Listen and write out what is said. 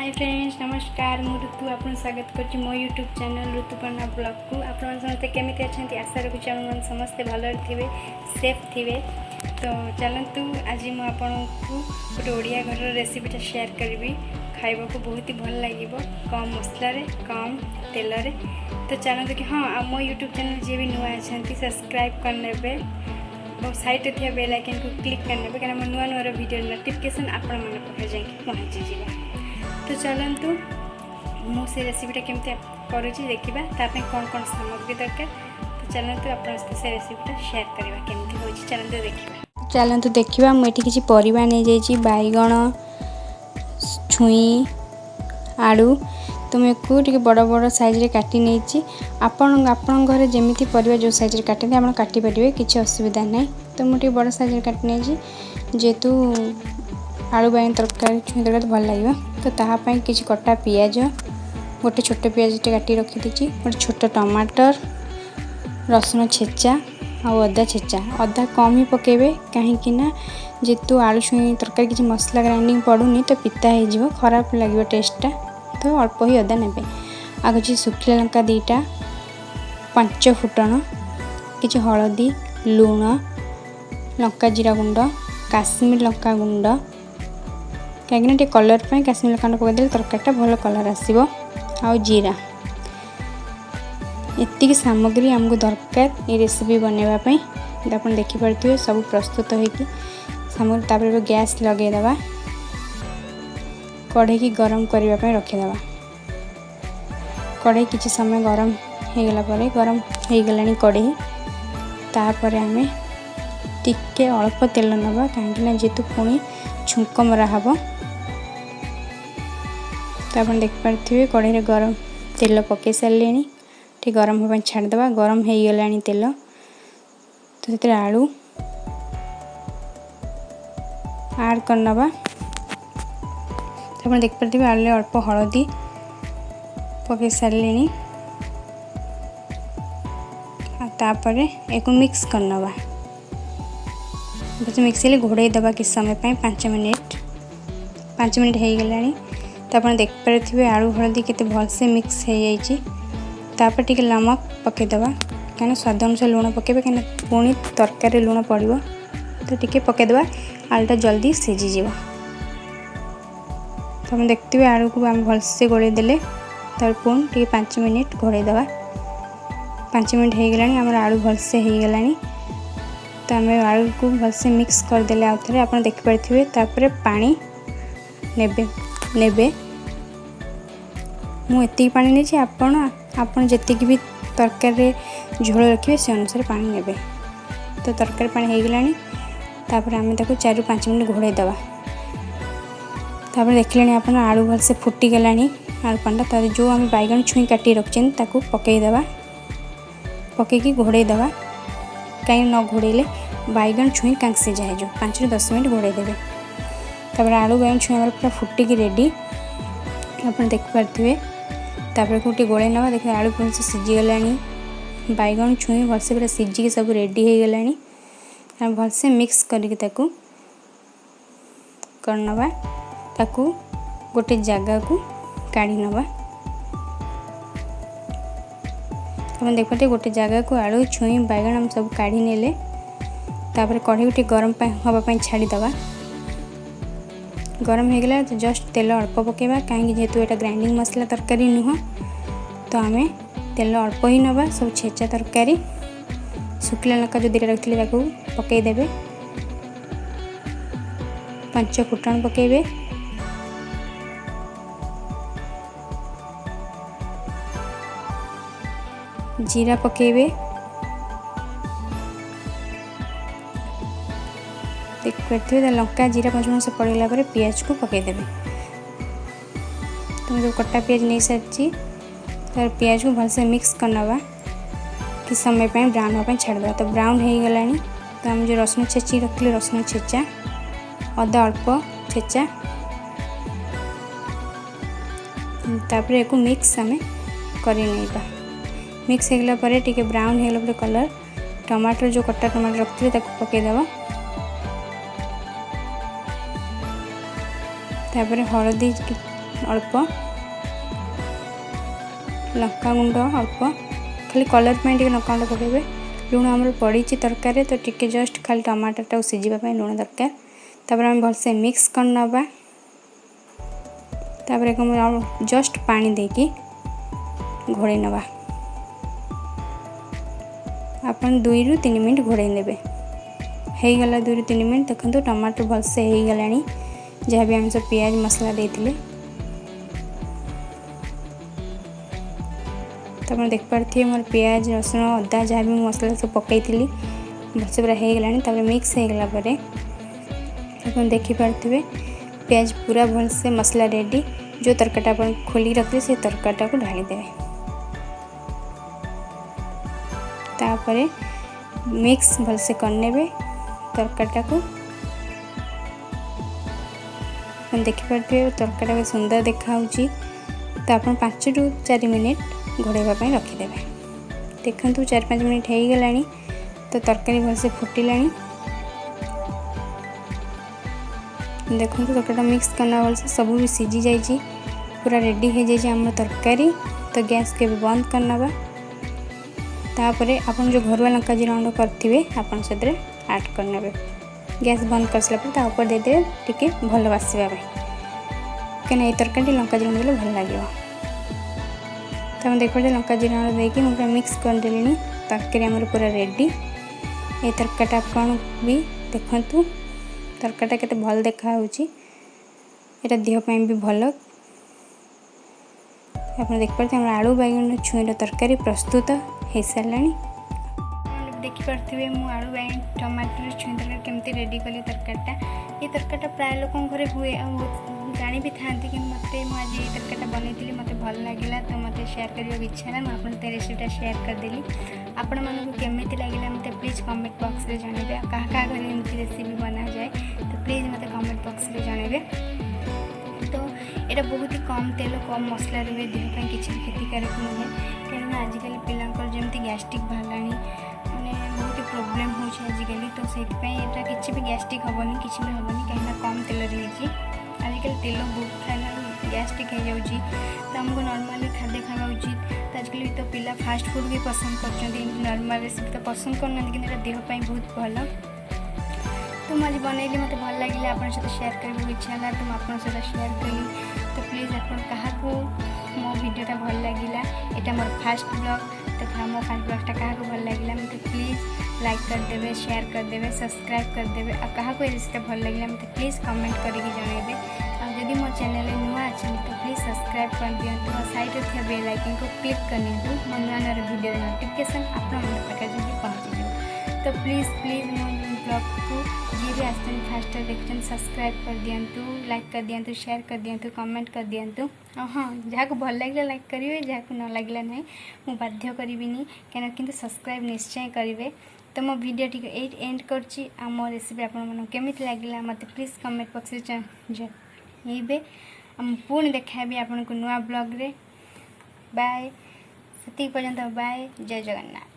Hi friends नमस्कार मु ऋतु आपन स्वागत कर मो यूट्यूब चैनल ऋतुपर्णा ब्लॉग को आप समस्ते केमी अच्छा आशा रखुच्छी आप समस्ते भल थे सेफ थे। तो चलतु आज मुझे गोटे ओडिया घर रेसिपीटा शेयर करी खाइबा को बहुत ही भल लगे कम मसला कम तेल रे। तो चलते कि हाँ मो यूट्यूब चैनल जी भी नुआ अच्छा सब्सक्राइब करने और साइड थी बेल आइकन को क्लिक करने क्या नुआ नुआ वीडियो नोटिफिकेशन आपण मन पाखे जाकि पहुँची जाए। तो चलतु मुझे रेसिपीटा केमती करुँची देखा ताप कौन कौन सामग्री दरकार। तो चलतु आप रेसिपीटा शेयर करवा केमती हो चलते देखा। चलतु देखा मुझे किसी परिवा नहीं जाइए बैगण छुई आलू तो मुझे बड़ बड़ साइज काटी नहीं आपण घर जमी परिवा जो साइज काटते आप काटिपारे किसी असुविधा ना। तो मुझे बड़ साइज काटी नहीं जेहेतु आलू बैगन तरकारी छुई तरकारी भल लगे। तो तापाई किसी कटा पियाज गोटे छोट पियाज काटी रखी गोटे छोट टमाटर रसुण छेचा और अदा छेचा अदा कम ही पकेबे कहीं जेहेतु आलू छुई तरकारी किसी मसला ग्राइंडिंग पड़ूनी तो पिता हो खराब लगे टेस्टा। तो अल्प ही अदा ने आगे सुखिला लंका दीटा 5 फुटण किसी हलदी लुण लंका जीरा गुंड काश्मीर लंका गुंड कहीं कलर पर काश्मीर लंका पकईदे तरकारीटा भल कलर आसो आ जीरा एतिक सामग्री आमको दरकार ये रेसिपी बनवाई। आप देखिपे सब प्रस्तुत होगी सामग्री तापर गैस लगेदवा कढ़ई की गरम करने रखीदे कढ़ई किसी समय गरम होगला गरम हो गला कढ़ई तापर आम टिके अल्प तेल नवा कहीं जेहेतु पुणी छुंक मरा हम। तो आप देखिपे कढ़ई गरम तेल पकई सारे टे गरम होगा छाड़देवा गरम हो गला तेल। तो से आलू आड करनवा तो आप देखिपे आलू अल्प हलदी पकई सारे तापर एक मिक्स करनवा मिक्सी घोड़े दबा किस समय 5 मिनिट हो गला। तो आप देखिपे आलू हलदी केते भल से मिक्स हो जापर टिके नमक पकईदे कहीं स्वाद अनुसार लुण पकेबे कहीं पुणी तरकारी लुण पड़ो तो टिके पकईदे आलूटा जल्दी सीझीज। तो आप देखते आलू को आम भलसे गोले देले तर पुणी टिके 5 मिनिट घोड़े दबा 5 मिनिट हो गला आम आलू भलसे हो गला। तो आम आलू को भलसे मिक्स करदे आउ थे आप देखिपे तापर पानी नेबे मुझे पानी नहीं आपन जी भी तरकारी झोल रखिए से अनुसार पानी नेबे। तो तरकारी पानी हो गला तापर आम 4-5 मिनिट घोड़े दबा तापर देखिले आप आलू भलसे फुटी गला आलू पानी तार जो आम बैगन छुई काटी रखी पकईदे पकईकी घोड़े दबा कहीं न घोड़े बैगन छुई कांक सीझा हो 5-10 मिनिट घोड़े देवे। तापर आलू बैगन छुई आम पूरा फुटिकी रेडी आप देखिपे तापर गोटे गोले नवा देखिए आलू भलसे सीझीगला बैगन छुई भलसे पूरा सीझिकी सब रेडी हो गला भलसे मिक्स करके करनवा ताकू गोटे जगह को काढ़ी नवा। आप देखते गोटे जगह को आलू छुई बैगन हम सब काढ़ी नेले तापर कढ़ई गोटे गरम हवापाई छाड़ीदवा गरम हो गला तो जस्ट तेल अल्प पकेबा कहीं जेहेतु यहाँ ग्राइंडिंग मसला तरकारी नुह। तो आम तेल अल्प ही नवा सब छेचा तरकारी सुखिला लंका जो 2टा रखी पकईदे 5 फुटण पकेबे जीरा पकेबे देखिए लंका जीरा पचमण से पड़ेगा पियाज को पकईदे। तो जो कटा पियाज नहीं सारी तर पियाज को भलसे मिक्स करनवा कि समय ब्राउन होगा छाड़वा। तो ब्राउन हो गला तो आम जो रसुण छेची रखिले रसुण छेचा अदा अल्प छेचा तापर एक मिक्स आम कर मिक्स हो गला टिके ब्राउन हो गला कलर टमाटर जो कटा टमाटर रखिले पकईदे तापर हलदी अल्प, लंका गुंड अल्प, खाली कलर पे लंका गुंड पकेबे। लुण आमर पड़ी तरकारी तो टिके जस्ट खाली टमाटरटा सिझापी लुण दरकार। तापर आम भलसे मिक्स करनबा। तापर जस्ट पानी देकी घोड़े नवा। अपन 2 ରୁ 3 मिनट घोड़े नेबे। हो गला 2 ରୁ 3 मिनट। देखो टमाटर भलसे हो गलानी जहाँ भी आम सब पियाज मसला देथिले। तो आप देख पारे मोर पियाज रसुण अदा जहाँ भी मसला सब पकई भलसे पूरा हो गलानी। तापर मिक्स हो गला परे आप देखिपे पियाज पूरा भलसे मसला रेडी। जो तरकाटा आप खोली रखिए से तरकाटा को ढाली देवे। तापरे मिक्स भलसे करने तरकाटा को। देखिपे तरकाटा भी सुंदर देखा। तो आप 5 ରୁ 4 मिनिट घोड़ाइवाई रखिदेवे। देखु 4-5 मिनिट हो गलानी। तो तरकारी भलसे फुटिलानी। देखो तरकाटा मिक्स करना भलसे सब भी सीझी जाइए पूरा रेडी हो जाइए आम तरकारी। तो गैस के भी बंद करना। तापरे आपन जो घरुआ लंका जीरा गुंड करथिबे आपन सेतरे ऐड करनेबे। गैस बंद कर सला पर ता ऊपर दे दे टिके भल बासिबा पे कने ए तरकारी लंका जीरा गुंड भल लागियो। तो हम देखो लंका जीरा गुंड देकी हम पूरा मिक्स कर देलिनी। तरकारी हमर पूरा रेडी। ए तरकाटा आपन भी देखंतु तरकाटा केते भल देखा होची। एटा देह ପାଇଁ भी भल। आप देख पारे हम आलू बैगन छुईर तरकारी प्रस्तुत हो सारानी। देखिपे मु आलू बैगन टमाटर छुई तरकारी केमती रेडी कली तरकाटा। ये तरकाटा प्राय लोक घरे हुए जानी भी था कि मत आज ये तरकाटा बनई मत भल लगे। तो मत शेयर करने इच्छा है मुझे रेसिपीटा शेयर करदेली। आपण मानक केमी लगे मत प्लीज कमेंट बॉक्स में जनइबे। क्या क्या घर एमती रेसिपी बना जाए तो प्लीज मत कमेंट बॉक्स में जनइबे। तो यहाँ बहुत ही कम तेल कम मसला रुए देहपाई किसी क्षतिकारक नुहे। कहीं आजिकल पिलांकर जमती गैस्ट्रिक बाहर माने बहुत ही प्रोब्लेम होजिकल। तो से किसी भी गैस्ट्रिक हेनी किसी भी हेनी कहीं कम तेल रही। आजिकल तेल बहुत खाना गैस्ट्रिक हो जाऊँगी। तो आमको नॉर्मली खाद्य खावा उचित। तो आजकल तो पिला फास्ट फूड भी पसंद कर नॉर्मल रेसिपी तो पसंद करना कि देहपाई बहुत भल। तो मुझे बनइली मत भल लगे आप सहित शेयर करने इच्छा है तो मुझे सहित शेयर कली। तो प्लीज आप मो भिडियोटा भल लगे यहाँ मोर फास्ट ब्लॉग। तो मो फास्ट ब्लॉगटा क्या भल लगे मतलब प्लीज लाइक करदे शेयर करदे सब्सक्राइब करदे। और क्या रेसिपी भल लगे मतलब प्लीज कमेंट करके जनइबे। जदि मो चैनल नुआ अच्छा तो प्लीज सब्सक्राइब कर दिंतु और साइड में थी बेल आइकन को क्लिक कर दिंतु। मो नुआ नुआ वीडियो नोटिफिकेशन आप पहुँची जाए। तो प्लीज मो ब्लॉग को जी भी आसते फास्ट देखते सब्सक्राइब कर दिंतु, लाइक कर दिंतु, शेयर कर दिंतु, कमेंट कर दिंतु। हाँ जहाँ को भल लगे लाइक करेंगे, जहाँ को न लगे ना मुझे बाध्य करी कहीं कि सब्सक्राइब निश्चय करेंगे। तो मो वीडियो टी एंड करची। मो रेसिपी आपमि लगे मत प्लीज कमेंट बॉक्स में जनइबे। पुणी देखाबी आपन को नुआ ब्लॉग रे। बाय से पर्यंत बाय। जय जगन्नाथ।